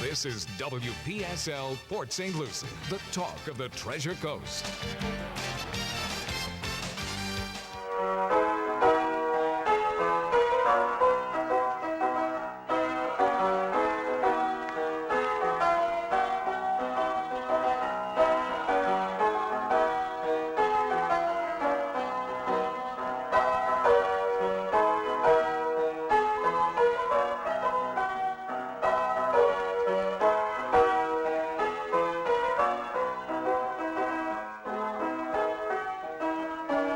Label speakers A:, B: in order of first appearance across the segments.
A: This is WPSL Port St. Lucie, the talk of the Treasure Coast.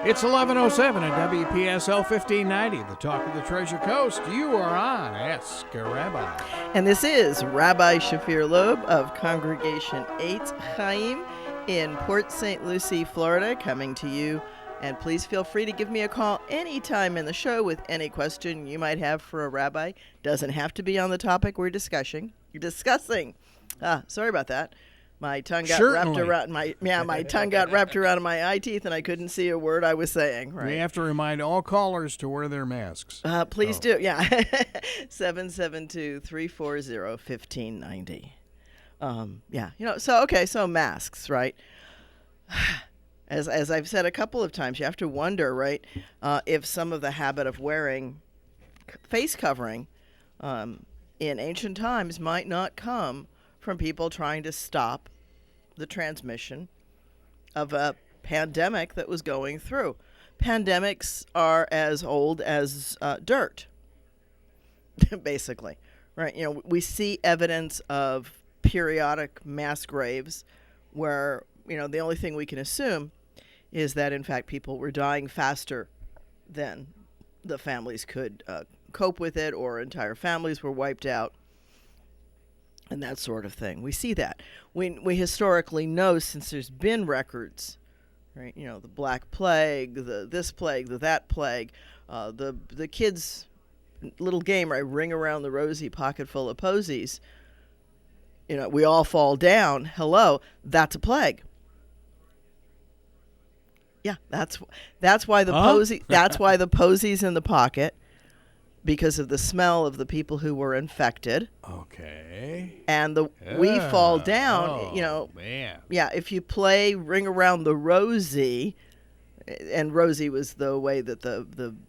B: It's 11:07 at WPSL 1590, the talk of the Treasure Coast. You are on Ask a Rabbi.
C: And this is Rabbi Shafir Loeb of Congregation 8 Chaim in Port St. Lucie, Florida, coming to you. And please feel free to give me a call anytime in the show with any question you might have for a rabbi. Doesn't have to be on the topic we're discussing. Sorry about that. My tongue got wrapped around my tongue got wrapped around my eye teeth, and I couldn't see a word I was saying. Right.
B: We have to remind all callers to wear their masks.
C: Please do. Yeah. 772-340-1590. So masks, right? As I've said a couple of times, you have to wonder, right, if some of the habit of wearing face covering in ancient times might not come from people trying to stop the transmission of a pandemic that was going through. Pandemics are as old as dirt, basically, right? You know, we see evidence of periodic mass graves where, you know, the only thing we can assume is that, in fact, people were dying faster than the families could cope with it, or entire families were wiped out, and that sort of thing. We see that. We historically know, since there's been records, right? You know, the Black Plague, the this plague, the that plague, the kids' little game, right? Ring around the rosy, pocket full of posies. You know, we all fall down. Hello, that's a plague. Yeah, that's why the posy. That's why the posies in the pocket. Because of the smell of the people who were infected.
B: Okay.
C: And we fall down, you know.
B: Man.
C: Yeah, if you play Ring Around the Rosie, and Rosie was the way that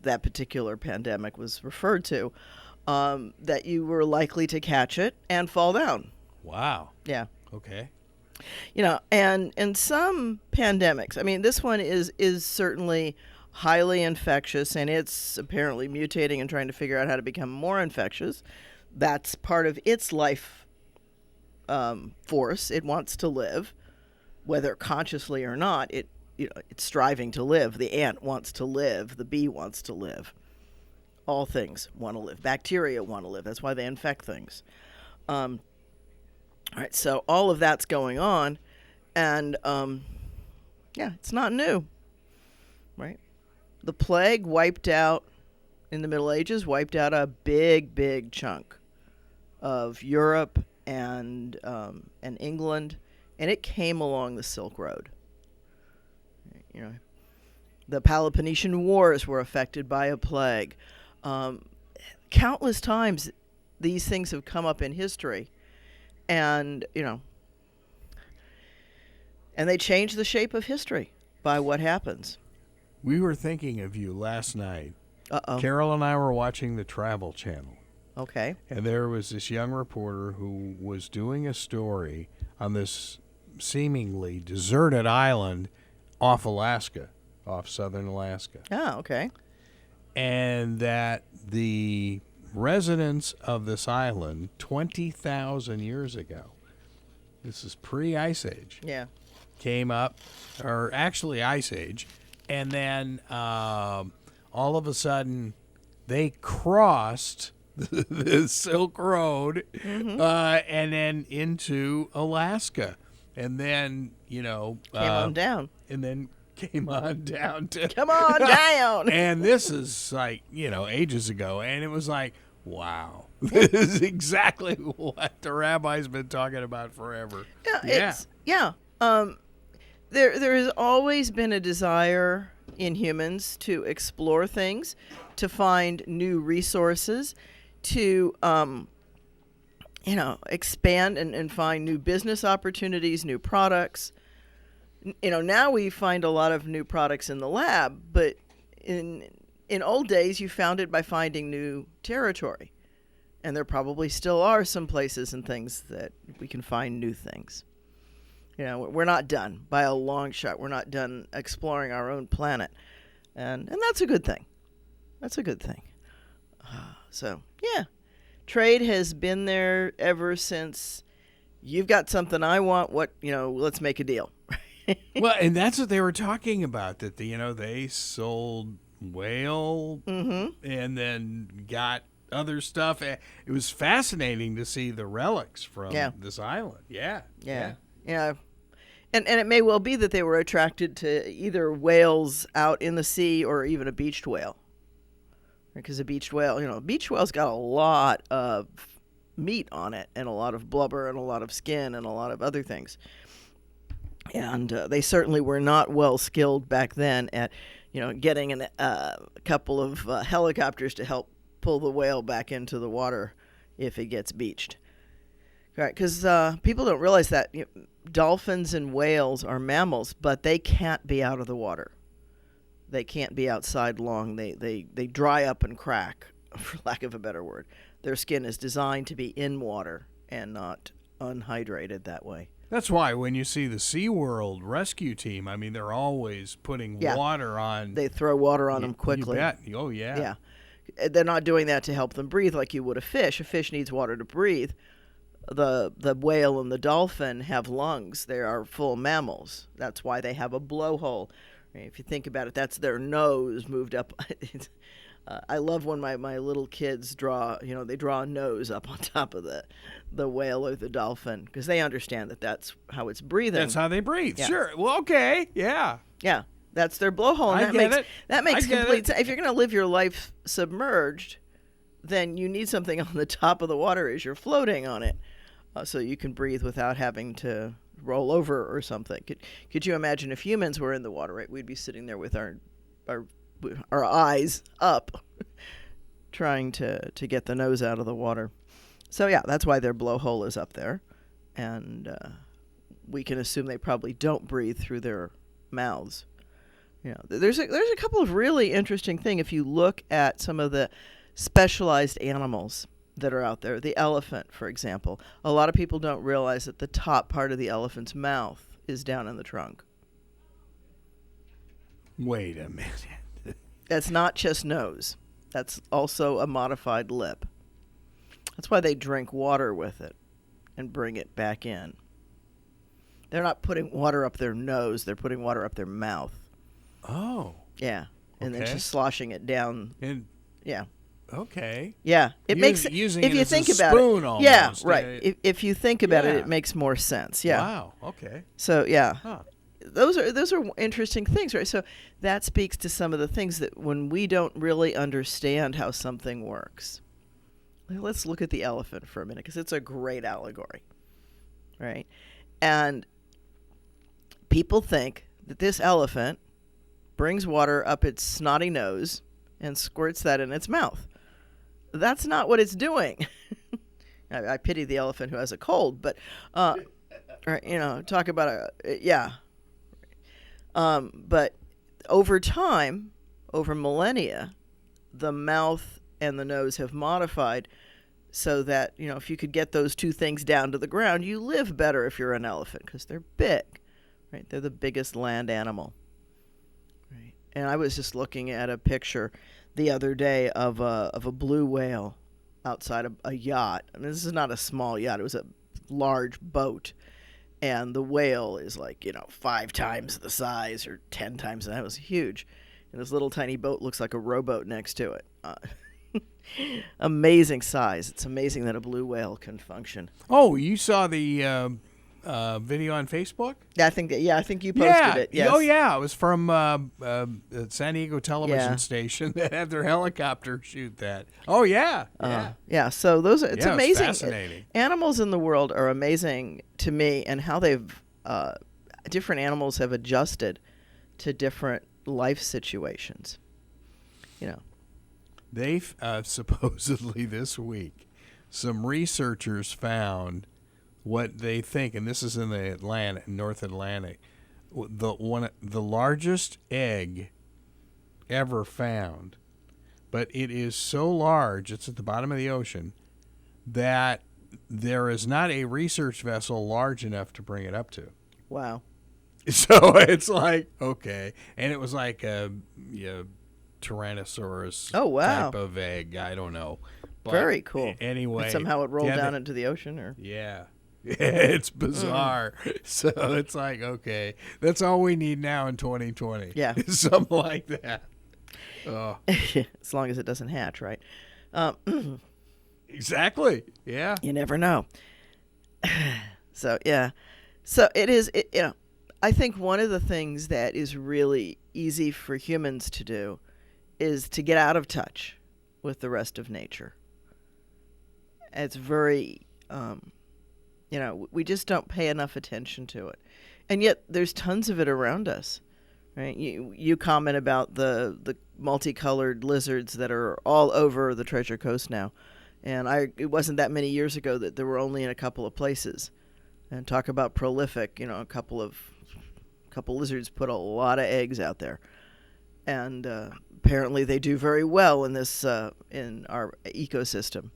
C: that particular pandemic was referred to, that you were likely to catch it and fall down.
B: Wow.
C: Yeah.
B: Okay.
C: You know, and some pandemics, I mean, this one is certainly highly infectious, and it's apparently mutating and trying to figure out how to become more infectious. That's part of its life force. It wants to live, whether consciously or not. It's striving to live. The ant wants to live. The bee wants to live. All things want to live. Bacteria want to live. That's why they infect things. All right, so all of that's going on, and it's not new, right? The plague wiped out, in the Middle Ages, wiped out a big chunk of Europe and England, and it came along the Silk Road. You know, the Peloponnesian Wars were affected by a plague. Countless times, these things have come up in history, and and they change the shape of history by what happens.
B: We were thinking of you last night.
C: Uh-oh.
B: Carol and I were watching the Travel Channel.
C: Okay.
B: And there was this young reporter who was doing a story on this seemingly deserted island off Alaska, off southern Alaska.
C: Oh, okay.
B: And that the residents of this island 20,000 years ago, this is pre-Ice Age, came up, or actually Ice Age, and then all of a sudden they crossed the Silk Road and then into Alaska. And then, came
C: on down.
B: And then came on down to...
C: Come on down!
B: And this is like, ages ago. And it was like, wow. This is exactly what the rabbi's been talking about forever.
C: There has always been a desire in humans to explore things, to find new resources, to expand and find new business opportunities, new products. Now we find a lot of new products in the lab, but in old days you found it by finding new territory. And there probably still are some places and things that we can find new things. We're not done by a long shot. We're not done exploring our own planet. And that's a good thing. That's a good thing. So, yeah. Trade has been there ever since you've got something I want. Let's make a deal.
B: Well, and that's what they were talking about, that they sold whale and then got other stuff. It was fascinating to see the relics from this island. Yeah. And it may well be that they were attracted to either whales out in the sea or even a beached whale. Because a beached whale, a beached whale's got a lot of meat on it and a lot of blubber and a lot of skin and a lot of other things. And they certainly were not well skilled back then at, getting a couple of helicopters to help pull the whale back into the water if it gets beached. Right, because people don't realize that dolphins and whales are mammals, but they can't be out of the water. They can't be outside long. They dry up and crack, for lack of a better word. Their skin is designed to be in water and not unhydrated that way. That's why when you see the SeaWorld rescue team, they're always putting water on.
C: They throw water on them quickly.
B: You bet. Oh, yeah.
C: Yeah. They're not doing that to help them breathe like you would a fish. A fish needs water to breathe. The whale and the dolphin have lungs. They are full mammals. That's why they have a blowhole. If you think about it, that's their nose moved up. I love when my little kids draw, they draw a nose up on top of the whale or the dolphin because they understand that that's how it's breathing.
B: That's how they breathe. Yeah. Sure. Well, okay. Yeah.
C: Yeah. That's their blowhole. And that makes complete sense. If you're going to live your life submerged, then you need something on the top of the water as you're floating on it so you can breathe without having to roll over or something. Could you imagine if humans were in the water, right? We'd be sitting there with our eyes up trying to get the nose out of the water. So, yeah, that's why their blowhole is up there. And we can assume they probably don't breathe through their mouths. There's a couple of really interesting things if you look at some of the specialized animals that are out there. The elephant, for example. A lot of people don't realize that the top part of the elephant's mouth is down in the trunk.
B: Wait a minute.
C: That's not just nose. That's also a modified lip. That's why they drink water with it and bring it back in. They're not putting water up their nose. They're putting water up their mouth.
B: Oh.
C: Yeah. And then just sloshing it down. Yeah.
B: Okay.
C: Yeah. It makes
B: using
C: if
B: it
C: you
B: as
C: think
B: a
C: about
B: spoon
C: it.
B: almost.
C: Yeah, right. If you think about it, it makes more sense. Yeah.
B: Wow. Okay.
C: So, yeah.
B: Huh.
C: Those are interesting things, right? So that speaks to some of the things that when we don't really understand how something works. Let's look at the elephant for a minute because it's a great allegory, right? And people think that this elephant brings water up its snotty nose and squirts that in its mouth. That's not what it's doing. I pity the elephant who has a cold, but, talk about but over time, over millennia, the mouth and the nose have modified so that, if you could get those two things down to the ground, you live better if you're an elephant because they're big, right? They're the biggest land animal, right? And I was just looking at a picture the other day of a blue whale outside of a yacht. I mean, this is not a small yacht. It was a large boat. And the whale is 5 times the size or 10 times that. It was huge. And this little tiny boat looks like a rowboat next to it. Amazing size. It's amazing that a blue whale can function.
B: Oh, you saw the video on Facebook?
C: I think you posted it. Yes.
B: Oh, yeah. It was from the San Diego television station that had their helicopter shoot that. Oh, yeah.
C: Yeah. So it's amazing.
B: It's fascinating.
C: Animals in the world are amazing to me, and how they've different animals have adjusted to different life situations.
B: They've supposedly this week some researchers found what they think, and this is in the North Atlantic, the largest egg ever found. But it is so large, it's at the bottom of the ocean, that there is not a research vessel large enough to bring it up to.
C: Wow.
B: So it's like, okay. And it was like a Tyrannosaurus type of egg. I don't know. But
C: very cool.
B: Anyway.
C: And somehow it rolled down into the ocean? Or
B: Yeah. It's bizarre. So it's like, okay, that's all we need now in 2020.
C: Yeah.
B: Something like that. Oh.
C: As long as it doesn't hatch, right?
B: Exactly. Yeah.
C: You never know. So, yeah. So it is, I think one of the things that is really easy for humans to do is to get out of touch with the rest of nature. It's very, we just don't pay enough attention to it. And yet there's tons of it around us, right? You comment about the multicolored lizards that are all over the Treasure Coast now. And it wasn't that many years ago that there were only in a couple of places. And talk about prolific, a couple lizards put a lot of eggs out there. And apparently they do very well in this in our ecosystem.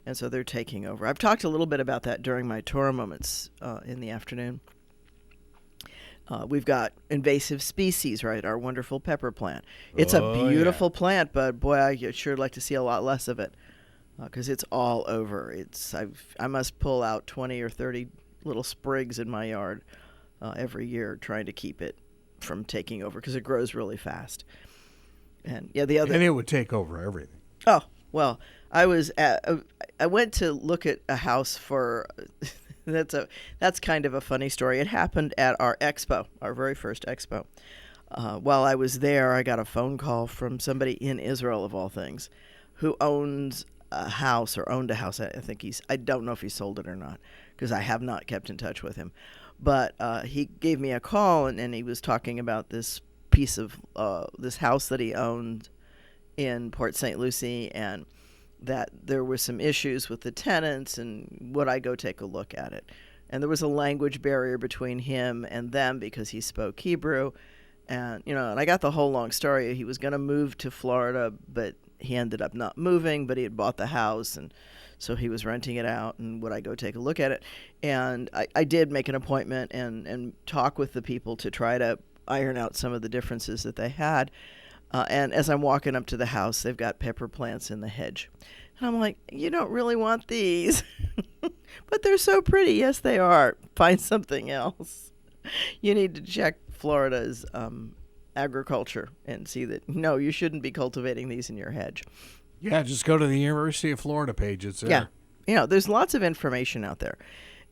C: And so they're taking over. I've talked a little bit about that during my Torah moments in the afternoon. We've got invasive species, right? Our wonderful pepper plant. It's a beautiful plant, but boy, I'd sure like to see a lot less of it because it's all over. I must pull out 20 or 30 little sprigs in my yard every year trying to keep it from taking over because it grows really fast. And and
B: it would take over everything.
C: Oh, well, I went to look at a house for that's kind of a funny story. It happened at our expo, our very first expo. While I was there, I got a phone call from somebody in Israel, of all things, who owns a house or owned a house. I don't know if he sold it or not because I have not kept in touch with him. But he gave me a call and he was talking about this piece of this house that he owned in Port St. Lucie and that there were some issues with the tenants and would I go take a look at it. And there was a language barrier between him and them because he spoke Hebrew. And, and I got the whole long story. He was going to move to Florida, but he ended up not moving, but he had bought the house. And so he was renting it out and would I go take a look at it? And I did make an appointment and talk with the people to try to iron out some of the differences that they had. And as I'm walking up to the house, they've got pepper plants in the hedge. And I'm like, you don't really want these. But they're so pretty. Yes, they are. Find something else. You need to check Florida's agriculture and see that, no, you shouldn't be cultivating these in your hedge.
B: Yeah, just go to the University of Florida page. It's there.
C: Yeah. There's lots of information out there.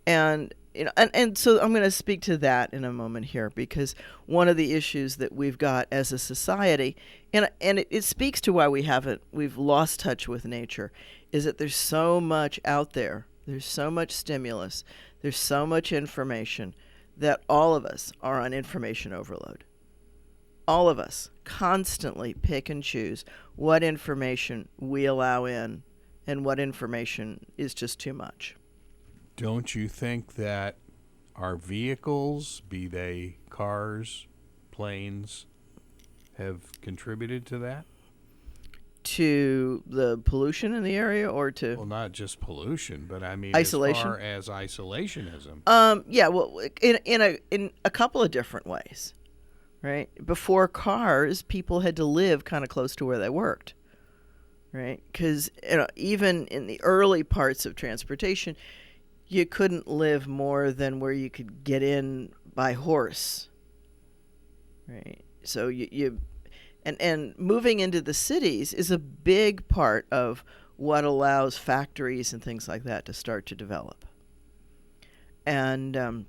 C: And and so I'm going to speak to that in a moment here because one of the issues that we've got as a society, and it speaks to why we've lost touch with nature, is that there's so much out there. There's so much stimulus. There's so much information that all of us are on information overload. All of us constantly pick and choose what information we allow in and what information is just too much.
B: Don't you think that our vehicles, be they cars, planes, have contributed to that?
C: To the pollution in the area or to...
B: Well, not just pollution, but I mean
C: isolation?
B: As far as isolationism.
C: In a couple of different ways, right? Before cars, people had to live kind of close to where they worked, right? Because even in the early parts of transportation, you couldn't live more than where you could get in by horse, right? So and moving into the cities is a big part of what allows factories and things like that to start to develop. And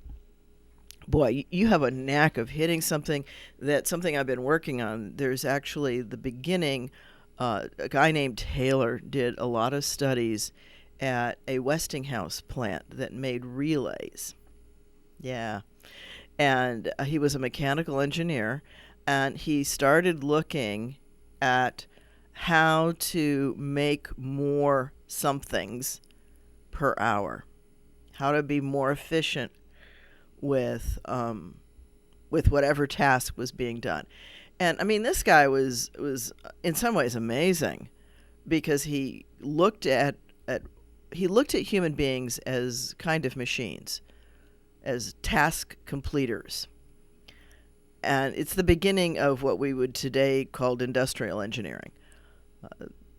C: boy, you have a knack of hitting something I've been working on. There's actually the beginning. A guy named Taylor did a lot of studies at a Westinghouse plant that made relays. Yeah. And he was a mechanical engineer, and he started looking at how to make more somethings per hour, how to be more efficient with whatever task was being done. And I mean, this guy was in some ways amazing, because he looked at human beings as kind of machines, as task completers. And it's the beginning of what we would today call industrial engineering.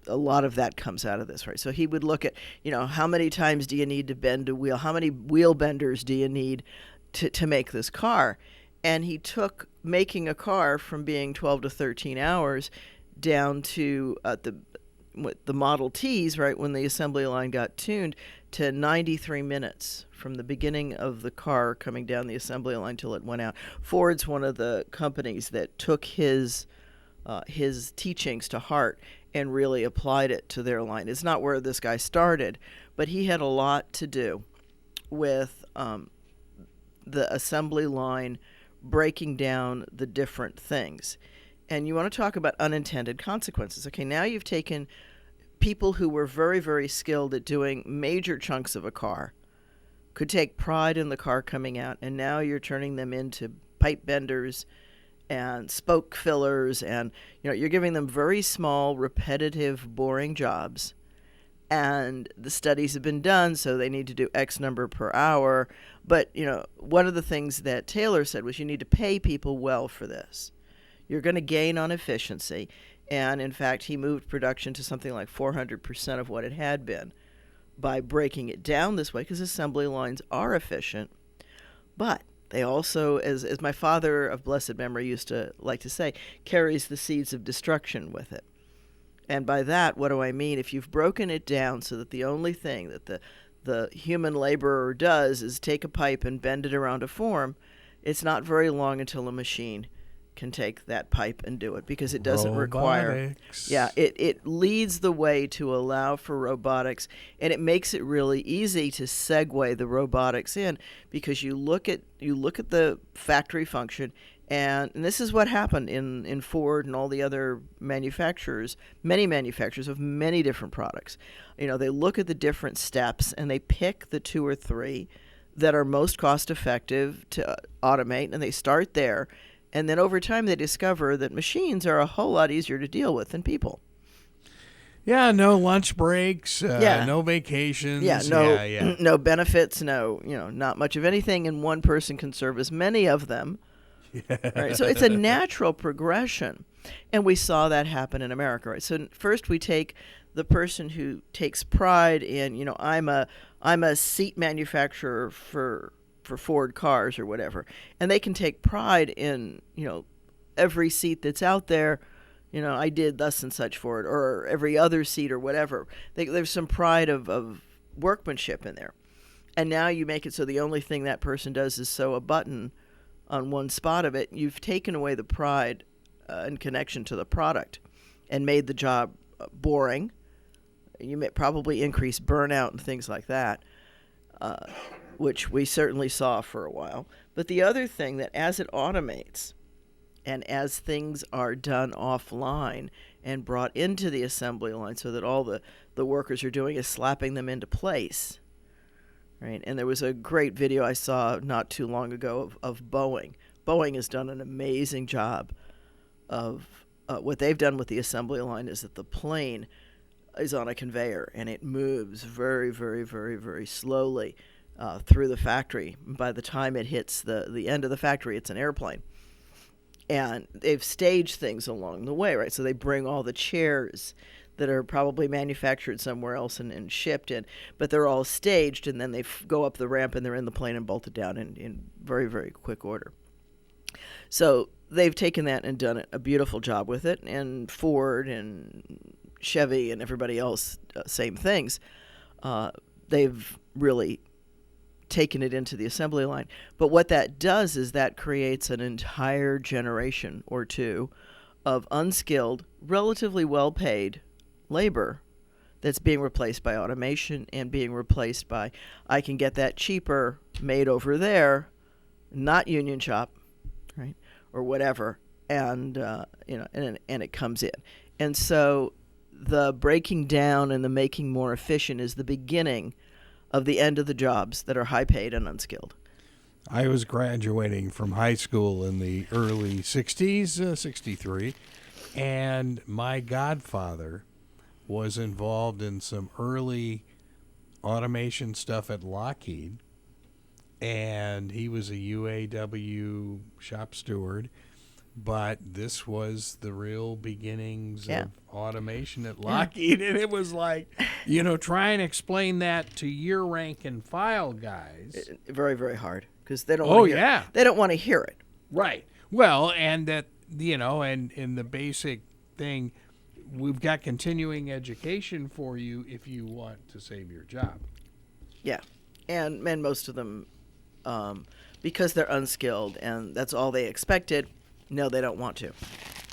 C: A lot of that comes out of this, right? So he would look at, how many times do you need to bend a wheel? How many wheel benders do you need to make this car? And he took making a car from being 12 to 13 hours down to the Model Ts, right, when the assembly line got tuned, to 93 minutes from the beginning of the car coming down the assembly line till it went out. Ford's one of the companies that took his teachings to heart and really applied it to their line. It's not where this guy started, but he had a lot to do with the assembly line breaking down the different things. And you want to talk about unintended consequences. Okay, now you've taken people who were very, very skilled at doing major chunks of a car, could take pride in the car coming out, and now you're turning them into pipe benders and spoke fillers, and you're giving them very small, repetitive, boring jobs. And the studies have been done, so they need to do X number per hour. But, one of the things that Taylor said was you need to pay people well for this. You're going to gain on efficiency. And, in fact, he moved production to something like 400% of what it had been by breaking it down this way, because assembly lines are efficient. But they also, as my father of blessed memory used to like to say, carries the seeds of destruction with it. And by that, what do I mean? If you've broken it down so that the only thing that the human laborer does is take a pipe and bend it around a form, it's not very long until a machine can take that pipe and do it, because it doesn't require. Yeah, it leads the way to allow for robotics, and it makes it really easy to segue the robotics in, because you look at the factory function. And this is what happened in Ford and all the other manufacturers, many manufacturers of many different products. They look at the different steps and they pick the 2 or 3 that are most cost effective to automate, and they start there. And then over time they discover that machines are a whole lot easier to deal with than people.
B: Yeah, no lunch breaks, no vacations.
C: No benefits, not much of anything, and one person can service many of them. Yeah. Right? So it's a natural progression, and we saw that happen in America. Right? So first we take the person who takes pride in, I'm a seat manufacturer for Ford cars or whatever, and they can take pride in, every seat that's out there. I did thus and such for it, or every other seat or whatever. There's some pride of workmanship in there, and now you make it so the only thing that person does is sew a button on one spot of it. You've taken away the pride and connection to the product and made the job boring. You may probably increase burnout and things like that, which we certainly saw for a while. But the other thing, that as it automates and as things are done offline and brought into the assembly line so that all the workers are doing is slapping them into place, right? And there was a great video I saw not too long ago of Boeing. Boeing has done an amazing job of what they've done with the assembly line is that the plane is on a conveyor and it moves very, very, very, very slowly through the factory. By the time it hits the end of the factory, it's an airplane. And they've staged things along the way, right? So they bring all the chairs that are probably manufactured somewhere else and shipped in, but they're all staged, and then they go up the ramp and they're in the plane and bolted down in very, very quick order. So they've taken that and done a beautiful job with it, and Ford and Chevy and everybody else, same things. They've really taken it into the assembly line. But what that does is that creates an entire generation or two of unskilled, relatively well-paid labor that's being replaced by automation and being replaced by, I can get that cheaper made over there, not union shop, right, or whatever, and and it comes in. And so the breaking down and the making more efficient is the beginning of the end of the jobs that are high paid and unskilled.
B: I was graduating from high school in the early 60s, 63, and my godfather was involved in some early automation stuff at Lockheed, and he was a UAW shop steward. But this was the real beginnings of automation at Lockheed. And it was like, try and explain that to your rank and file guys.
C: Very, very hard because they don't want to hear it. They don't want to hear it.
B: Right. Well, and that, and in the basic thing, we've got continuing education for you if you want to save your job.
C: Yeah. And most of them, because they're unskilled and that's all they expected, no, they don't want to.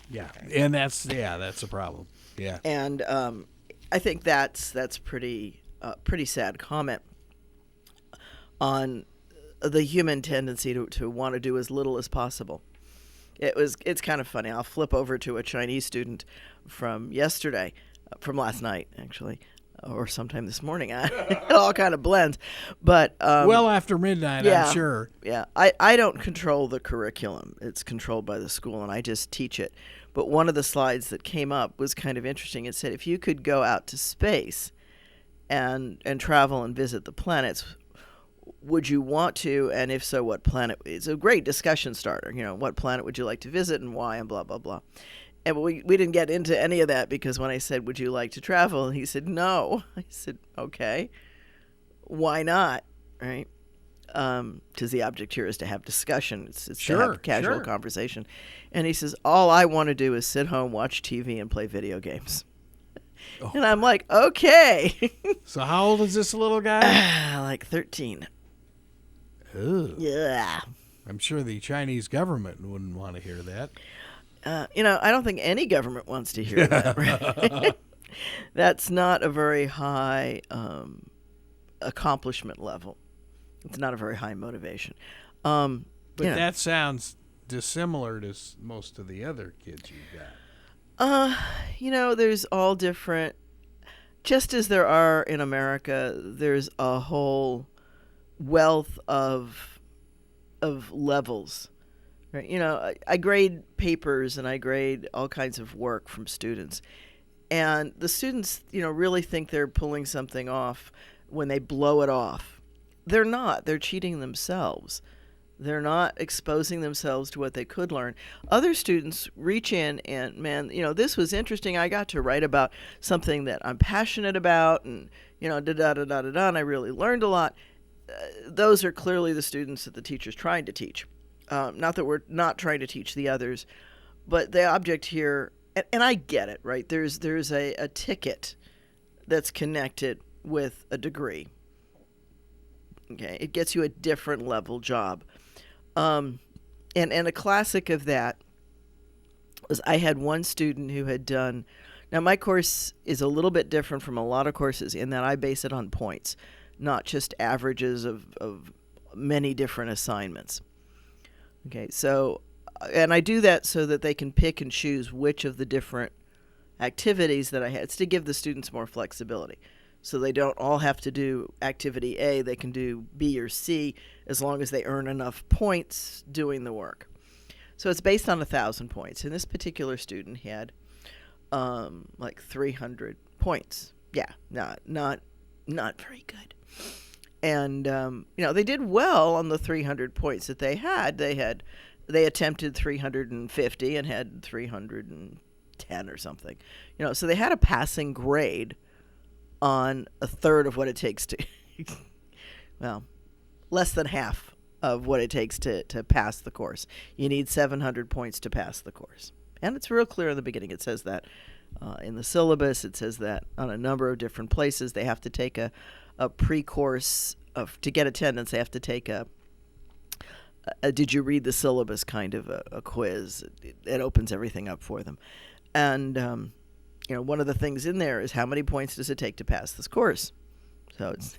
B: Yeah, and that's a problem. Yeah,
C: and I think that's pretty sad comment on the human tendency to want to do as little as possible. It's kind of funny. I'll flip over to a Chinese student from yesterday, from last night actually, or sometime this morning. It all kind of blends. But
B: well after midnight, I'm sure.
C: Yeah, I don't control the curriculum. It's controlled by the school, and I just teach it. But one of the slides that came up was kind of interesting. It said if you could go out to space and travel and visit the planets, would you want to? And if so, what planet? It's a great discussion starter. What planet would you like to visit and why, and blah, blah, blah. And we didn't get into any of that because when I said, would you like to travel? And he said, no. I said, okay, why not? Right? Because the object here is to have discussion. It's to have casual conversation. And he says, all I want to do is sit home, watch TV, and play video games. Oh. And I'm like, okay.
B: So how old is this little guy?
C: Like 13.
B: Ooh.
C: Yeah.
B: I'm sure the Chinese government wouldn't want to hear that.
C: I don't think any government wants to hear that. Right? That's not a very high accomplishment level. It's not a very high motivation.
B: But that sounds dissimilar to most of the other kids you've got.
C: There's all different. Just as there are in America, there's a whole wealth of levels. Right? I grade papers and I grade all kinds of work from students. And the students, really think they're pulling something off when they blow it off. They're not. They're cheating themselves. They're not exposing themselves to what they could learn. Other students reach in and, man, this was interesting. I got to write about something that I'm passionate about and, da-da-da-da-da-da, and I really learned a lot. Those are clearly the students that the teacher's trying to teach. Not that we're not trying to teach the others, but the object here, and I get it, right? There's a ticket that's connected with a degree. Okay, it gets you a different level job. And a classic of that was I had one student who had done, now my course is a little bit different from a lot of courses in that I base it on points, not just averages of many different assignments. Okay, so, and I do that so that they can pick and choose which of the different activities that I had. It's to give the students more flexibility. So they don't all have to do activity A, they can do B or C as long as they earn enough points doing the work. So it's based on 1,000 points. And this particular student had like 300 points. Yeah, not very good. And they did well on the 300 points that they had. They attempted 350 and had 310 or something. So they had a passing grade on a third of what it takes to, well, less than half of what it takes to pass the course. You need 700 points to pass the course. And it's real clear in the beginning. It says that in the syllabus. It says that on a number of different places. They have to take a pre-course to get attendance. They have to take a did you read the syllabus kind of a quiz. It opens everything up for them. And, one of the things in there is how many points does it take to pass this course? So it's,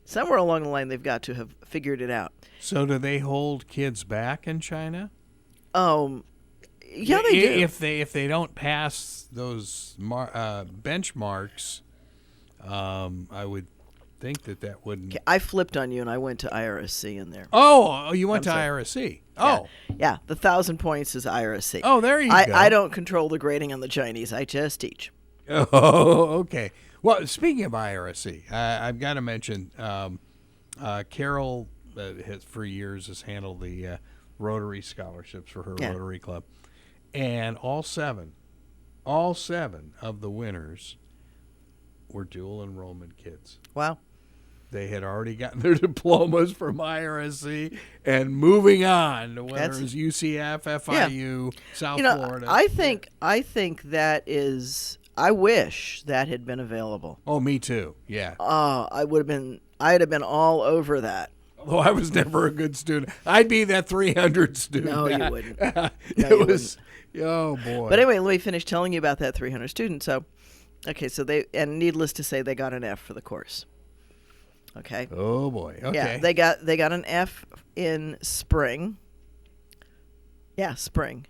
C: somewhere along the line they've got to have figured it out.
B: So do they hold kids back in China?
C: Yeah, they do.
B: If they don't pass those benchmarks, I would think that wouldn't.
C: I flipped on you, and I went to IRSC in there.
B: Oh, you went to IRSC. Oh.
C: Yeah, the 1,000 points is IRSC.
B: Oh, there you go.
C: I don't control the grading on the Chinese. I just teach.
B: Oh, okay. Well, speaking of IRSC, I've got to mention Carol, for years, has handled the Rotary scholarships for her Rotary Club. And all seven of the winners were dual enrollment kids.
C: Wow.
B: They had already gotten their diplomas from IRSC and moving on to whether it was UCF, FIU, South Florida.
C: I think that is. I wish that had been available.
B: Oh, me too. Yeah.
C: I'd have been all over that.
B: Although I was never a good student, I'd be that 300 student.
C: No, you wouldn't.
B: Oh boy.
C: But anyway, let me finish telling you about that 300 student. So, okay, and needless to say, they got an F for the course. Okay.
B: Oh boy. Okay.
C: Yeah, they got an F in spring. Yeah, spring,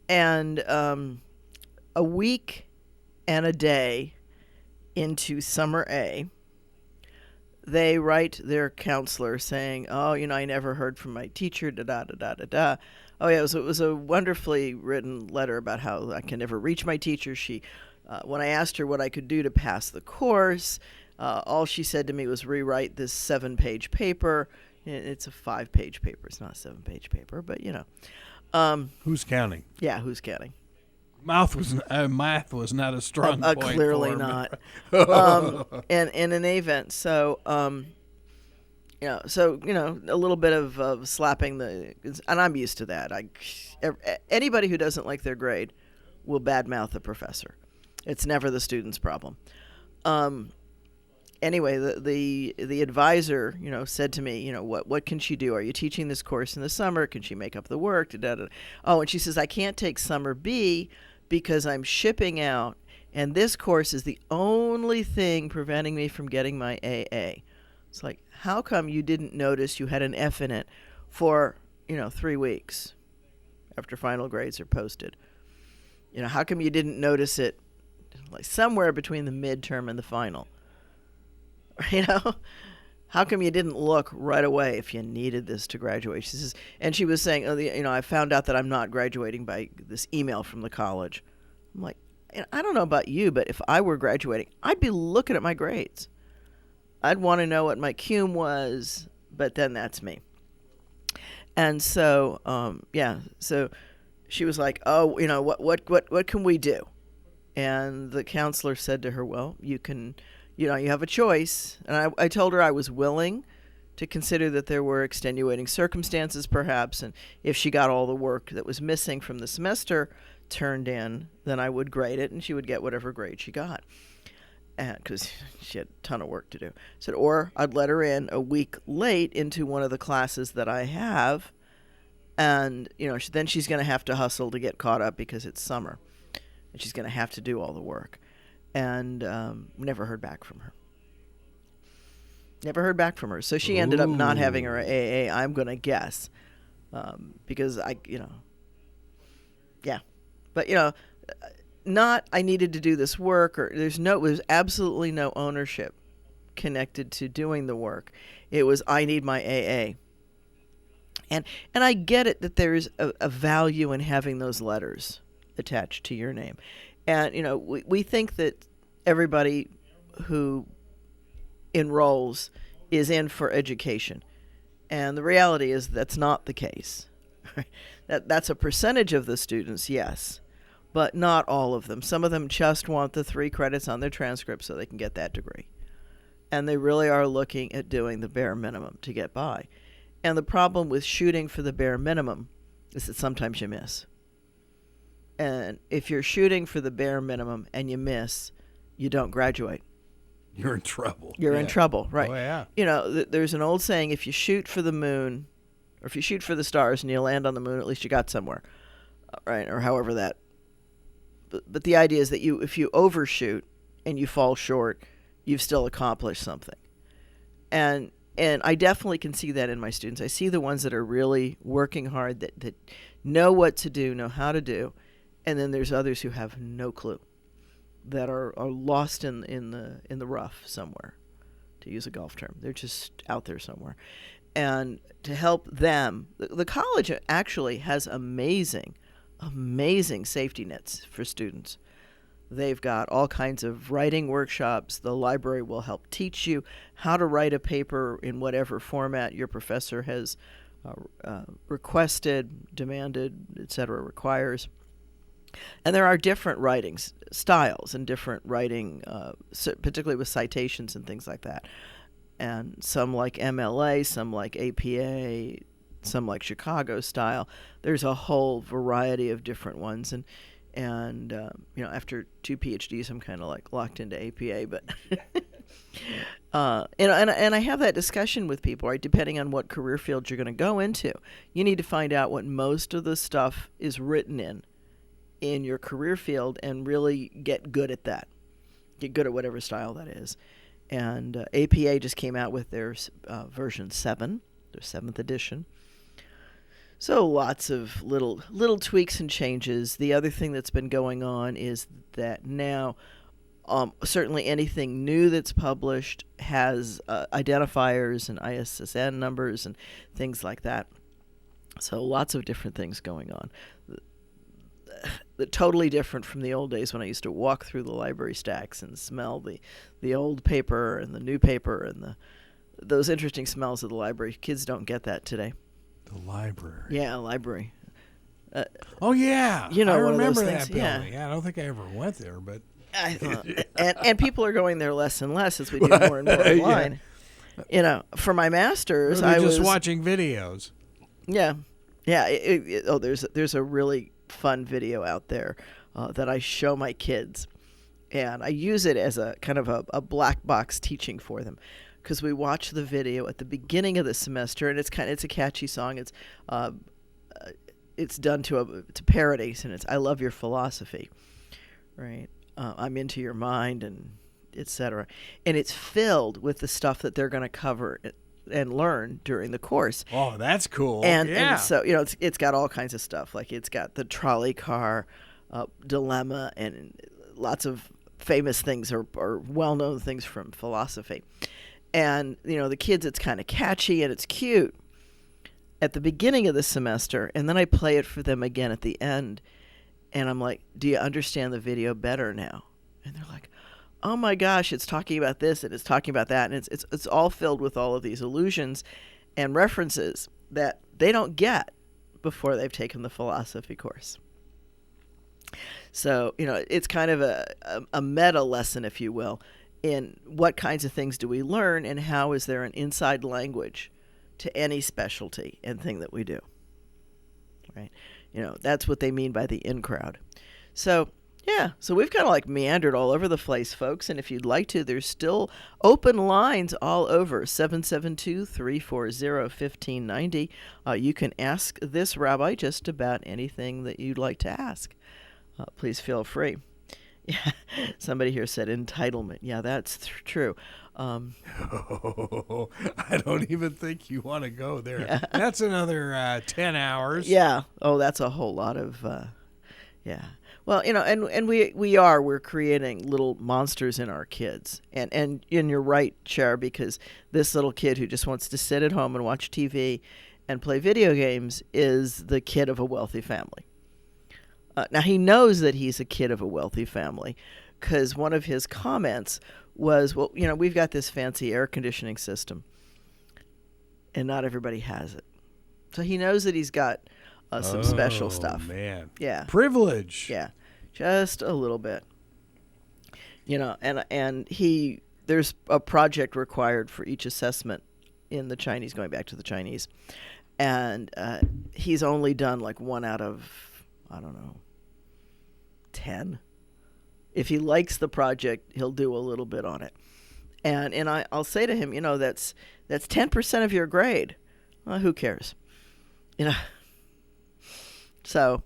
C: and a week and a day into summer A, they write their counselor saying, "Oh, I never heard from my teacher." Da da da da da da. Oh yeah, it was a wonderfully written letter about how I can never reach my teacher. She, when I asked her what I could do to pass the course, all she said to me was rewrite this 7-page paper. It's a 5-page paper. It's not a 7-page paper, but
B: who's counting?
C: Yeah, who's counting?
B: Math was not a strong point.
C: Clearly
B: for
C: not. And in an event, so a little bit of slapping and I'm used to that. Anybody who doesn't like their grade will badmouth the professor. It's never the student's problem. Anyway, the advisor, said to me, what can she do? Are you teaching this course in the summer? Can she make up the work? Da-da-da. Oh, and she says, I can't take summer B because I'm shipping out, and this course is the only thing preventing me from getting my AA. It's like, how come you didn't notice you had an F in it for, 3 weeks after final grades are posted? How come you didn't notice it like somewhere between the midterm and the final? How come you didn't look right away if you needed this to graduate? She was saying, I found out that I'm not graduating by this email from the college. I'm like, I don't know about you, but if I were graduating, I'd be looking at my grades. I'd want to know what my cum was, but then that's me. And so, so she was like, oh, what can we do? And the counselor said to her, well, you can, you have a choice. And I told her I was willing to consider that there were extenuating circumstances, perhaps, and if she got all the work that was missing from the semester turned in, then I would grade it, and she would get whatever grade she got, because she had a ton of work to do. I said, or I'd let her in a week late into one of the classes that I have, and then she's going to have to hustle to get caught up because it's summer, and she's going to have to do all the work. And never heard back from her. So she ended up not having her AA, I'm going to guess. Because But, not I needed to do this work, or there's absolutely no ownership connected to doing the work. It was, I need my AA. And I get it that there's a value in having those letters attached to your name. And, we think that everybody who enrolls is in for education. And the reality is that's not the case. That's a percentage of the students, yes, but not all of them. Some of them just want the 3 credits on their transcript so they can get that degree. And they really are looking at doing the bare minimum to get by. And the problem with shooting for the bare minimum is that sometimes you miss. And if you're shooting for the bare minimum and you miss, you don't graduate.
B: You're in trouble.
C: You're in trouble, right?
B: Oh, yeah.
C: There's an old saying, if you shoot for the moon, or if you shoot for the stars and you land on the moon, at least you got somewhere, right? Or however that. But the idea is that if you overshoot and you fall short, you've still accomplished something. And I definitely can see that in my students. I see the ones that are really working hard, that know what to do, know how to do. And then there's others who have no clue, that are lost in the rough somewhere, to use a golf term. They're just out there somewhere. And to help them, the college actually has amazing safety nets for students. They've got all kinds of writing workshops. The library will help teach you how to write a paper in whatever format your professor has requested, demanded, etc., requires. And there are different writing styles and different writing, particularly with citations and things like that. And some like MLA, some like APA, some like Chicago style. There's a whole variety of different ones. And after 2 PhDs, I'm kind of like locked into APA. But and I have that discussion with people, right? Depending on what career field you're going to go into, you need to find out what most of the stuff is written in your career field and really get good at that. Get good at whatever style that is. And APA just came out with their version 7, their 7th edition. So lots of little tweaks and changes. The other thing that's been going on is that now certainly anything new that's published has identifiers and ISSN numbers and things like that. So lots of different things going on. Totally different from the old days when I used to walk through the library stacks and smell the old paper and the new paper and those interesting smells of the library. Kids don't get that today.
B: The library.
C: Yeah, library.
B: Oh yeah,
C: you know,
B: I
C: one
B: remember
C: of those
B: that
C: things.
B: building. Yeah, I don't think I ever went there, but
C: and people are going there less and less as we do more and more online. Yeah. You know, for my master's, I was
B: just watching videos.
C: Yeah. There's a really fun video out there that I show my kids, and I use it as a kind of a black box teaching for them, because we watch the video at the beginning of the semester, and it's a catchy song. It's done to parodies, and it's "I love your philosophy," right? I'm into your mind, and etc. And it's filled with the stuff that they're going to cover and learn during the course.
B: Oh, that's cool.
C: And so, you know, it's got all kinds of stuff. Like it's got the trolley car dilemma and lots of famous things or well-known things from philosophy. And, you know, the kids, it's kind of catchy and it's cute at the beginning of the semester. And then I play it for them again at the end. And I'm like, do you understand the video better now? And they're like, oh my gosh, it's talking about this and it's talking about that, and it's all filled with all of these allusions and references that they don't get before they've taken the philosophy course. So, you know, it's kind of a meta lesson, if you will, in what kinds of things do we learn and how is there an inside language to any specialty and thing that we do. Right? You know, that's what they mean by the in crowd. So, yeah, so we've kind of like meandered all over the place, folks, and if you'd like to, there's still open lines all over, 772-340-1590. You can ask this rabbi just about anything that you'd like to ask. Please feel free. Yeah, somebody here said entitlement. Yeah, that's true.
B: I don't even think you want to go there. Yeah. That's another 10 hours.
C: Yeah. Oh, that's a whole lot of, yeah. Well, you know, and we're creating little monsters in our kids. And you're right, Cher, because this little kid who just wants to sit at home and watch TV and play video games is the kid of a wealthy family. Now, he knows that he's a kid of a wealthy family because one of his comments was, well, you know, we've got this fancy air conditioning system and not everybody has it. So he knows that he's got some special stuff.
B: Oh, man.
C: Yeah.
B: Privilege.
C: Yeah. Just a little bit. You know, and there's a project required for each assessment in the Chinese, going back to the Chinese. And he's only done like 1 out of, I don't know, 10. If he likes the project, he'll do a little bit on it. And I'll say to him, you know, that's 10% of your grade. Well, who cares? You know. So,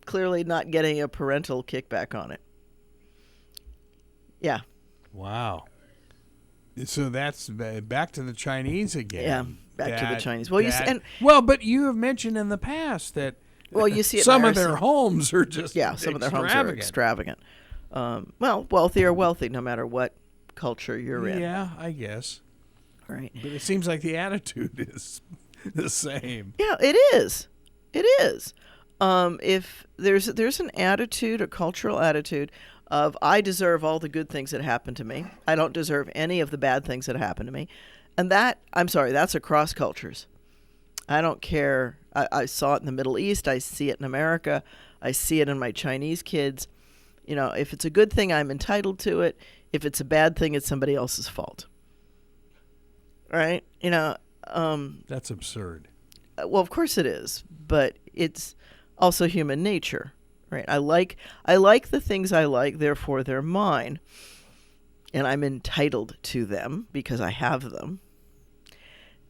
C: clearly not getting a parental kickback on it. Yeah.
B: Wow. So that's back to the Chinese again.
C: Yeah, back to the Chinese. Well,
B: but you have mentioned in the past that
C: you see it
B: some of their homes are just
C: some of their homes are extravagant. Well, wealthy or wealthy, no matter what culture you're in.
B: Yeah, I guess.
C: Right.
B: But it seems like the attitude is the same.
C: Yeah, it is. It is. If there's an attitude, a cultural attitude of I deserve all the good things that happen to me. I don't deserve any of the bad things that happen to me. And that's across cultures. I don't care. I saw it in the Middle East. I see it in America. I see it in my Chinese kids. If it's a good thing, I'm entitled to it. If it's a bad thing, it's somebody else's fault. Right?
B: That's absurd.
C: Well, of course it is, but it's also human nature, right? I like the things I like, therefore they're mine, and I'm entitled to them because I have them.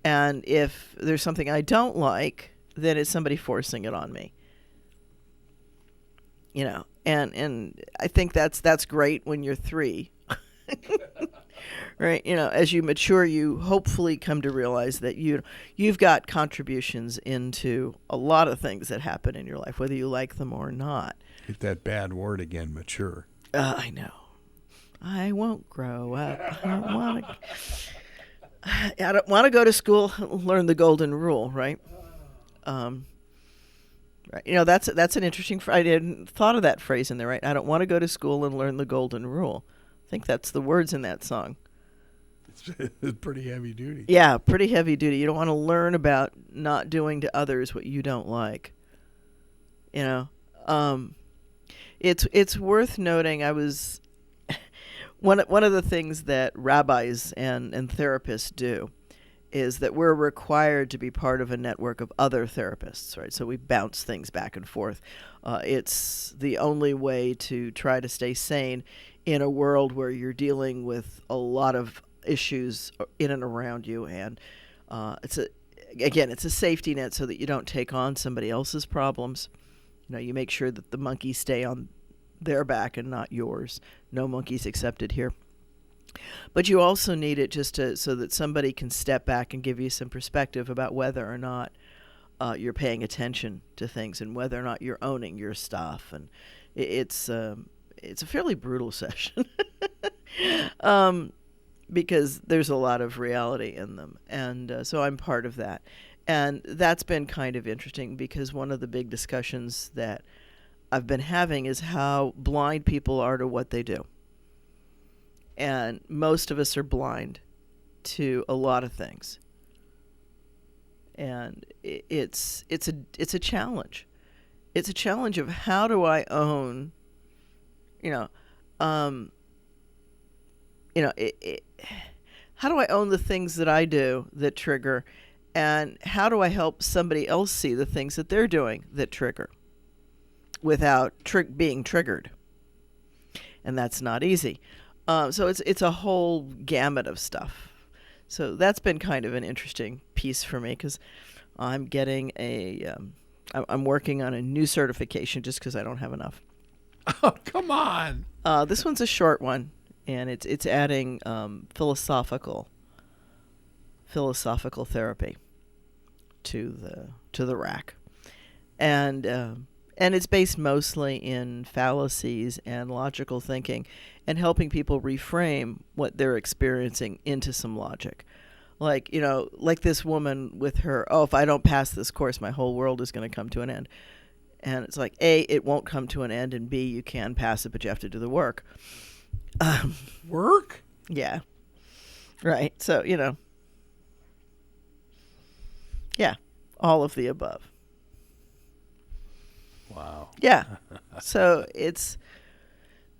C: And if there's something I don't like, then it's somebody forcing it on me. And I think that's great when you're 3. Right? As you mature, you hopefully come to realize that you've got contributions into a lot of things that happen in your life, whether you like them or not.
B: Get that bad word again, mature.
C: I know. I won't grow up. I don't want to go to school and learn the golden rule, right? Right. That's an interesting. I hadn't thought of that phrase in there, right? I don't want to go to school and learn the golden rule. I think that's the words in that song.
B: It's pretty heavy duty.
C: Yeah, pretty heavy duty. You don't want to learn about not doing to others what you don't like. It's worth noting. I was one of the things that rabbis and therapists do is that we're required to be part of a network of other therapists, right? So we bounce things back and forth. It's the only way to try to stay sane in a world where you're dealing with a lot of issues in and around you, and it's a safety net so that you don't take on somebody else's problems. You make sure that the monkeys stay on their back and not yours. No monkeys accepted here. But you also need it so that somebody can step back and give you some perspective about whether or not you're paying attention to things and whether or not you're owning your stuff. And it's a fairly brutal session. Because there's a lot of reality in them. And so I'm part of that. And that's been kind of interesting because one of the big discussions that I've been having is how blind people are to what they do. And most of us are blind to a lot of things. And it's a challenge. It's a challenge of how do I own, how do I own the things that I do that trigger, and how do I help somebody else see the things that they're doing that trigger without being triggered? And that's not easy. So it's a whole gamut of stuff. So that's been kind of an interesting piece for me because I'm getting I'm working on a new certification just because I don't have enough.
B: Oh, come on.
C: This one's a short one. And it's adding philosophical therapy to the rack, and it's based mostly in fallacies and logical thinking, and helping people reframe what they're experiencing into some logic, like this woman with her, if I don't pass this course, my whole world is going to come to an end, and it's like A, it won't come to an end, and B, you can pass it, but you have to do the work.
B: Work?
C: Yeah. Right. So, yeah, all of the above.
B: Wow.
C: Yeah. So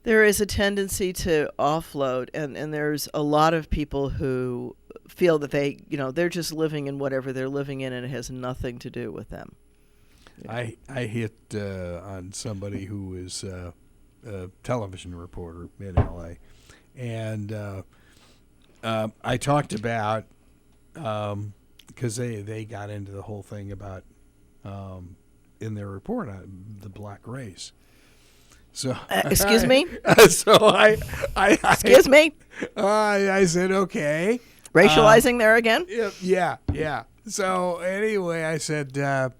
C: there is a tendency to offload, and there's a lot of people who feel that they're just living in whatever they're living in and it has nothing to do with them.
B: I hit on somebody who is a television reporter in L.A., and I talked about, because they got into the whole thing about, in their report, the black race. So
C: excuse me?
B: So I
C: excuse me?
B: I said, okay.
C: Racializing there again?
B: Yeah. So anyway, I said, so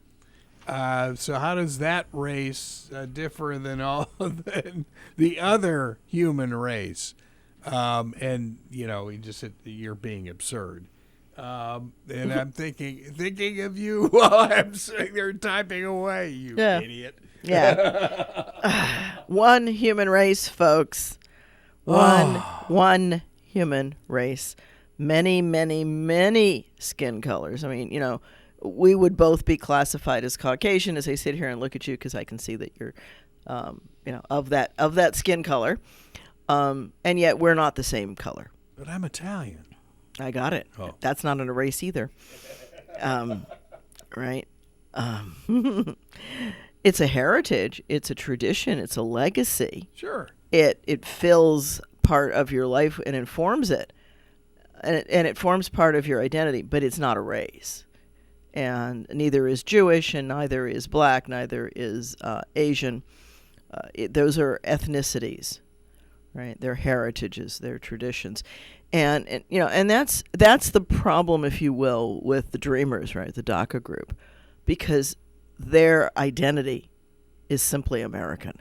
B: how does that race differ than the other human race? And he just said, you're being absurd. And I'm thinking of you while I'm sitting there typing away, you idiot.
C: Yeah. One human race, folks. One human race. Many, many, many skin colors. I mean, we would both be classified as Caucasian as I sit here and look at you, because I can see that you're, of that skin color. And yet we're not the same color.
B: But I'm Italian.
C: I got it.
B: Oh.
C: That's not a race either. Right? It's a heritage. It's a tradition. It's a legacy.
B: Sure.
C: It fills part of your life and informs it. And it forms part of your identity, but it's not a race. And neither is Jewish, and neither is black, neither is Asian. Those are ethnicities, right? They're heritages, they're traditions. And that's the problem, if you will, with the Dreamers, right? The DACA group, because their identity is simply American.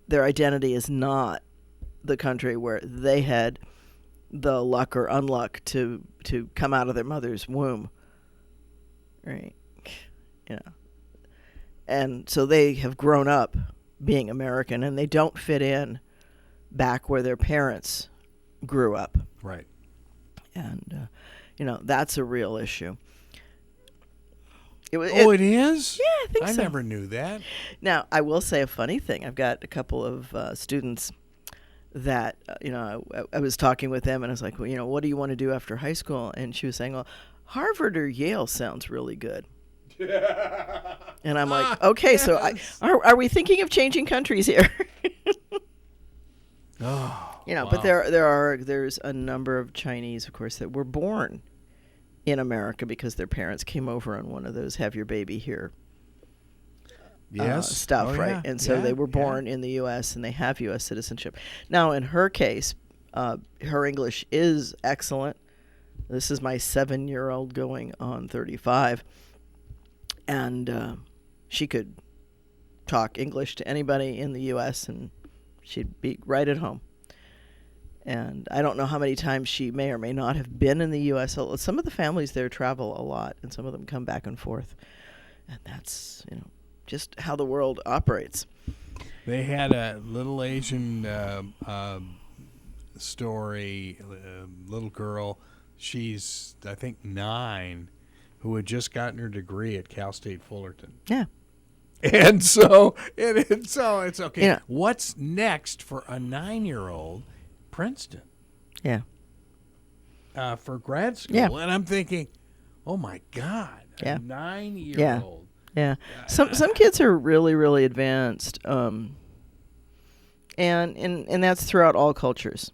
C: Their identity is not the country where they had the luck or unluck to come out of their mother's womb, right? And so they have grown up being American, and they don't fit in back where their parents grew up.
B: Right.
C: And, that's a real issue.
B: It is?
C: Yeah, I think so.
B: I never knew that.
C: Now, I will say a funny thing. I've got a couple of students that, I was talking with them, and I was like, well, what do you want to do after high school? And she was saying, well, Harvard or Yale sounds really good. And I'm like, okay,
B: yes.
C: So are we thinking of changing countries here?
B: Wow.
C: But there's a number of Chinese, of course, that were born in America because their parents came over on one of those have your baby here stuff, right?
B: Yeah.
C: And so they were born in the U.S. and they have U.S. citizenship. Now, in her case, her English is excellent. This is my 7-year-old going on 35. And she could talk English to anybody in the U.S. and she'd be right at home. And I don't know how many times she may or may not have been in the U.S. Some of the families there travel a lot, and some of them come back and forth. And that's, just how the world operates.
B: They had a little Asian story, little girl, she's, I think, 9, who had just gotten her degree at Cal State Fullerton.
C: Yeah.
B: And so it's okay. What's next for a 9-year-old? Princeton.
C: Yeah.
B: For grad school.
C: Yeah.
B: And I'm thinking, oh my God,
C: yeah.
B: a 9-year-old.
C: Yeah. Some kids are really, really advanced. And that's throughout all cultures.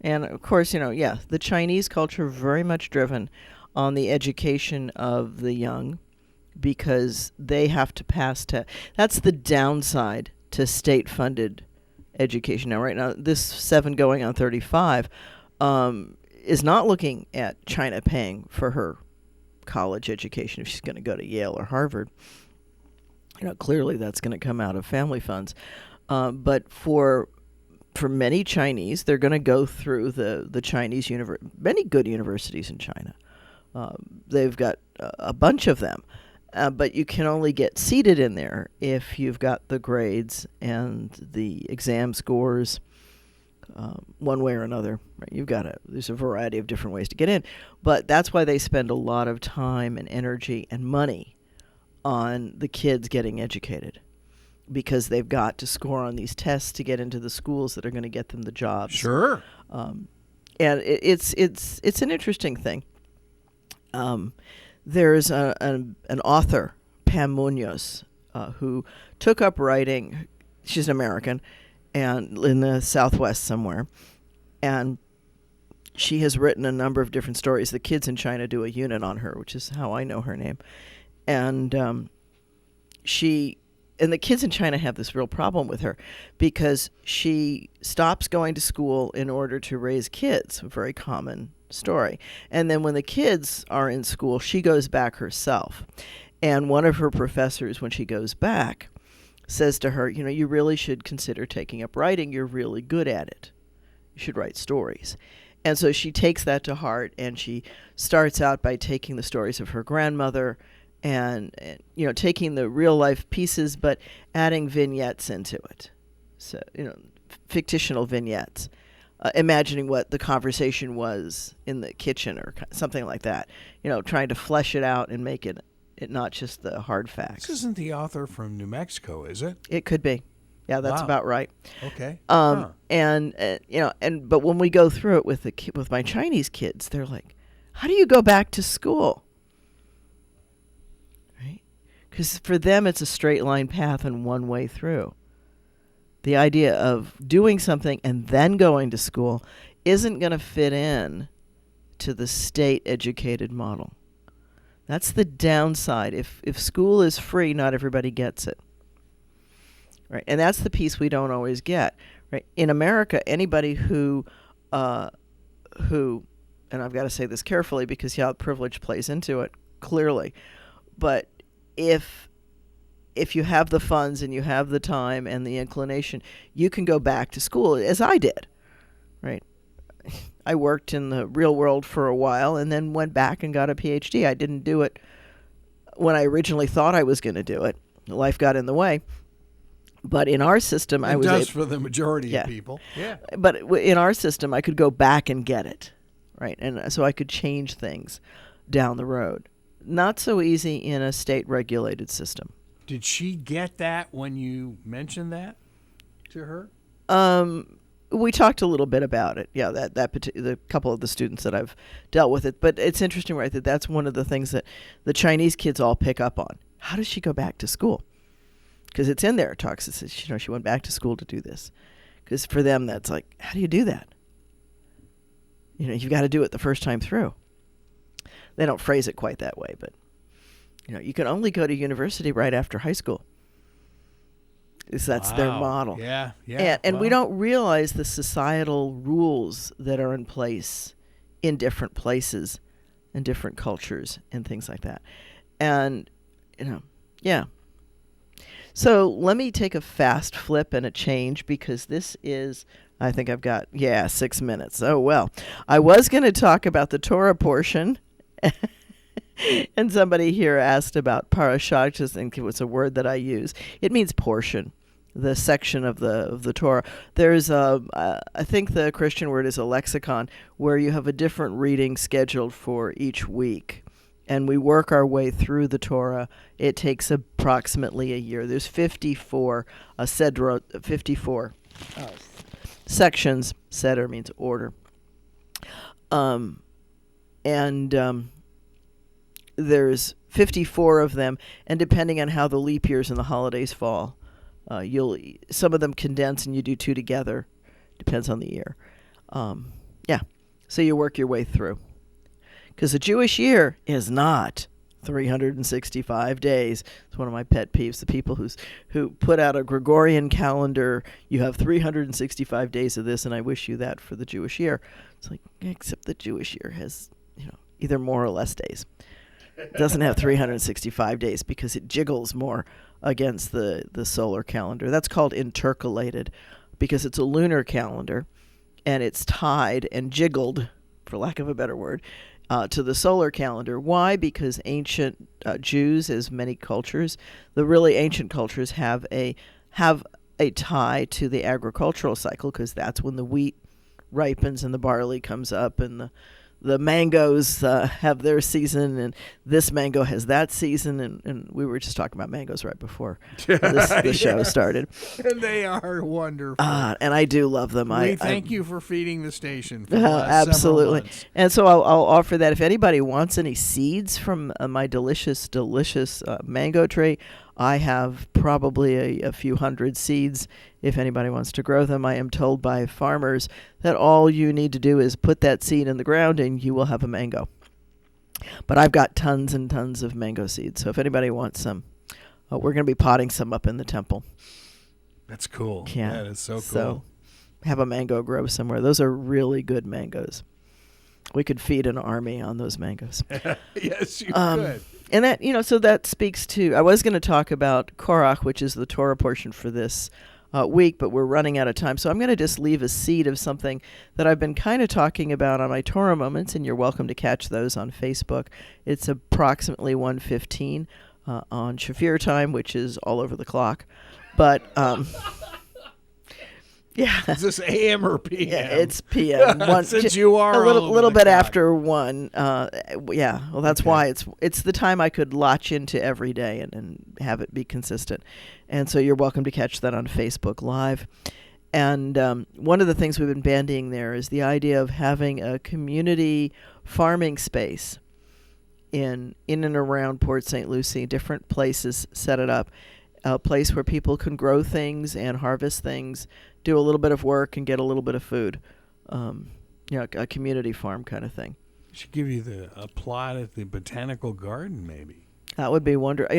C: And of course, the Chinese culture very much driven on the education of the young, because they have to pass tests. That's the downside to state-funded education. Now, right now, this 7 going on 35 is not looking at China paying for her college education if she's going to go to Yale or Harvard. Clearly that's going to come out of family funds. But for many Chinese, they're going to go through the Chinese many good universities in China. They've got a bunch of them. But you can only get seated in there if you've got the grades and the exam scores one way or another. Right? There's a variety of different ways to get in. But that's why they spend a lot of time and energy and money on the kids getting educated, because they've got to score on these tests to get into the schools that are going to get them the jobs.
B: Sure.
C: And it's an interesting thing. There's an author, Pam Munoz, who took up writing. She's an American, and in the Southwest somewhere, and she has written a number of different stories. The kids in China do a unit on her, which is how I know her name, and the kids in China have this real problem with her, because she stops going to school in order to raise kids. A very common story. And then when the kids are in school, she goes back herself. And one of her professors, when she goes back, says to her, you really should consider taking up writing. You're really good at it. You should write stories. And so she takes that to heart, and she starts out by taking the stories of her grandmother and taking the real life pieces, but adding vignettes into it. So, fictional vignettes. Imagining what the conversation was in the kitchen or something like that. Trying to flesh it out and make it not just the hard facts.
B: This isn't the author from New Mexico, is it?
C: It could be. Yeah, that's about right.
B: Okay.
C: But when we go through it with my Chinese kids, they're like, "How do you go back to school?" Right? Because for them, it's a straight line path and one way through. The idea of doing something and then going to school isn't going to fit in to the state-educated model. That's the downside. If school is free, not everybody gets it. Right? And that's the piece we don't always get. Right? In America, anybody who, and I've got to say this carefully because privilege plays into it clearly, but if you have the funds and you have the time and the inclination, you can go back to school, as I did, right? I worked in the real world for a while and then went back and got a PhD. I didn't do it when I originally thought I was going to do it. Life got in the way. But in our system,
B: it does for the majority of people. Yeah.
C: But in our system, I could go back and get it, right? And so I could change things down the road. Not so easy in a state-regulated system.
B: Did she get that when you mentioned that to her?
C: We talked a little bit about it. Yeah, the couple of the students that I've dealt with it. But it's interesting, right, that's one of the things that the Chinese kids all pick up on. How does she go back to school? Because it's in there. It talks. It says, she went back to school to do this. Because for them, that's like, how do you do that? You've got to do it the first time through. They don't phrase it quite that way, but you can only go to university right after high school. That's their model.
B: Yeah.
C: And we don't realize the societal rules that are in place in different places and different cultures and things like that. And, yeah. So let me take a fast flip and a change because this is, I think I've got, 6 minutes. Oh, well. I was going to talk about the Torah portion. And somebody here asked about parashah. I just think it was a word that I use. It means portion, the section of the Torah. There's I think the Christian word is a lexicon where you have a different reading scheduled for each week. And we work our way through the Torah. It takes approximately a year. There's 54 sections. Seder means order. There's 54 of them, and depending on how the leap years and the holidays fall, some of them condense and you do two together. Depends on the year. So you work your way through. Because the Jewish year is not 365 days. It's one of my pet peeves. The people who put out a Gregorian calendar, you have 365 days of this, and I wish you that for the Jewish year. It's like, except the Jewish year has, either more or less days. It doesn't have 365 days because it jiggles more against the solar calendar. That's called intercalated because it's a lunar calendar, and it's tied and jiggled, for lack of a better word, to the solar calendar. Why? Because ancient Jews, as many cultures, the really ancient cultures have a tie to the agricultural cycle because that's when the wheat ripens and the barley comes up and the mangoes have their season, and this mango has that season, and we were just talking about mangoes right before the show started.
B: And they are wonderful.
C: And I do love them.
B: We thank you for feeding the station for the last
C: absolutely.
B: Months.
C: And so I'll offer that if anybody wants any seeds from my delicious mango tree, I have probably a few hundred seeds. If anybody wants to grow them, I am told by farmers that all you need to do is put that seed in the ground and you will have a mango. But I've got tons and tons of mango seeds. So if anybody wants some, we're going to be potting some up in the temple.
B: That's cool.
C: Yeah.
B: That is so cool.
C: So have a mango grove somewhere. Those are really good mangoes. We could feed an army on those mangoes.
B: Yes, you could.
C: And that, so that speaks to, I was going to talk about Korach, which is the Torah portion for this week, but we're running out of time. So I'm going to just leave a seed of something that I've been kind of talking about on my Torah Moments, and you're welcome to catch those on Facebook. It's approximately 1:15 on Shafir time, which is all over the clock. But yeah,
B: is this AM or PM?
C: Yeah, it's PM.
B: Since you are
C: a little bit after 1. Yeah, well, that's why it's the time I could latch into every day and have it be consistent. And so you're welcome to catch that on Facebook Live. And one of the things we've been bandying there is the idea of having a community farming space in and around Port St. Lucie, different places set it up. A place where people can grow things and harvest things, do a little bit of work and get a little bit of food. A community farm kind of thing.
B: Should give you a plot at the botanical garden, maybe.
C: That would be wonderful.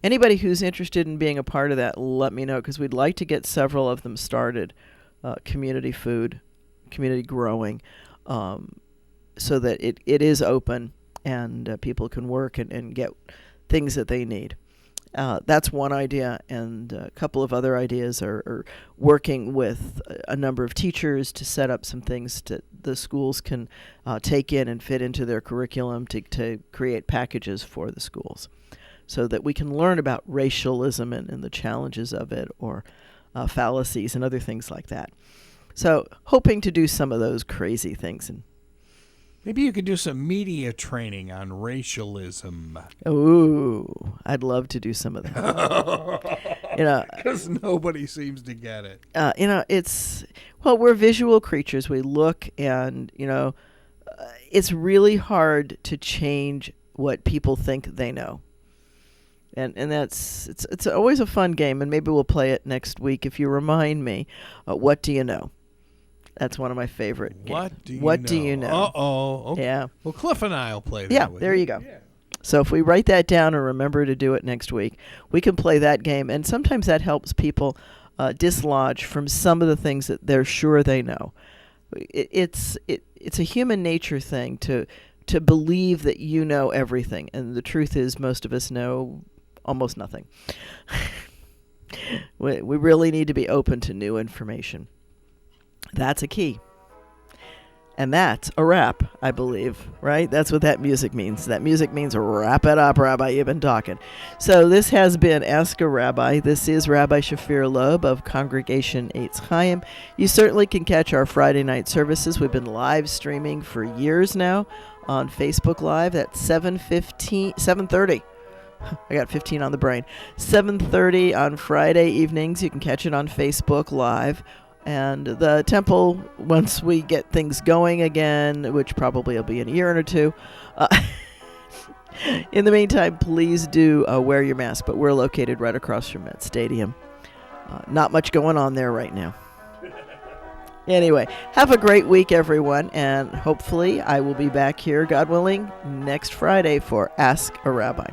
C: Anybody who's interested in being a part of that, let me know, because we'd like to get several of them started. Community food, community growing, so that it is open and people can work and get things that they need. That's one idea, and a couple of other ideas are working with a number of teachers to set up some things that the schools can take in and fit into their curriculum to create packages for the schools so that we can learn about racialism and the challenges of it, or fallacies and other things like that. So hoping to do some of those crazy things. And
B: maybe you could do some media training on racialism.
C: Ooh, I'd love to do some of that.
B: Because nobody seems to get it.
C: We're visual creatures. We look, and it's really hard to change what people think they know. And it's always a fun game, and maybe we'll play it next week if you remind me. What do you know? That's one of my favorite games.
B: What do you know?
C: Uh-oh. Okay. Yeah.
B: Well, Cliff and I will play that.
C: Yeah, there you go. Yeah. So if we write that down and remember to do it next week, we can play that game. And sometimes that helps people dislodge from some of the things that they're sure they know. It's a human nature thing to believe that you know everything. And the truth is most of us know almost nothing. We really need to be open to new information. That's a key. And that's a wrap, I believe, right? That's what that music means. That music means wrap it up, Rabbi. You've been talking. So this has been Ask a Rabbi. This is Rabbi Shafir Loeb of Congregation Eitz Chaim. You certainly can catch our Friday night services. We've been live streaming for years now on Facebook Live at 7:30. I got 15 on the brain. 7:30 on Friday evenings. You can catch it on Facebook Live. And the temple, once we get things going again, which probably will be in a year or two, in the meantime, please do wear your mask. But we're located right across from Met Stadium. Not much going on there right now. Anyway, have a great week, everyone. And hopefully I will be back here, God willing, next Friday for Ask a Rabbi.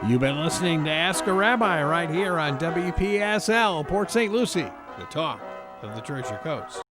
B: You've been listening to Ask a Rabbi right here on WPSL, Port St. Lucie. The talk of the Treasure Coast.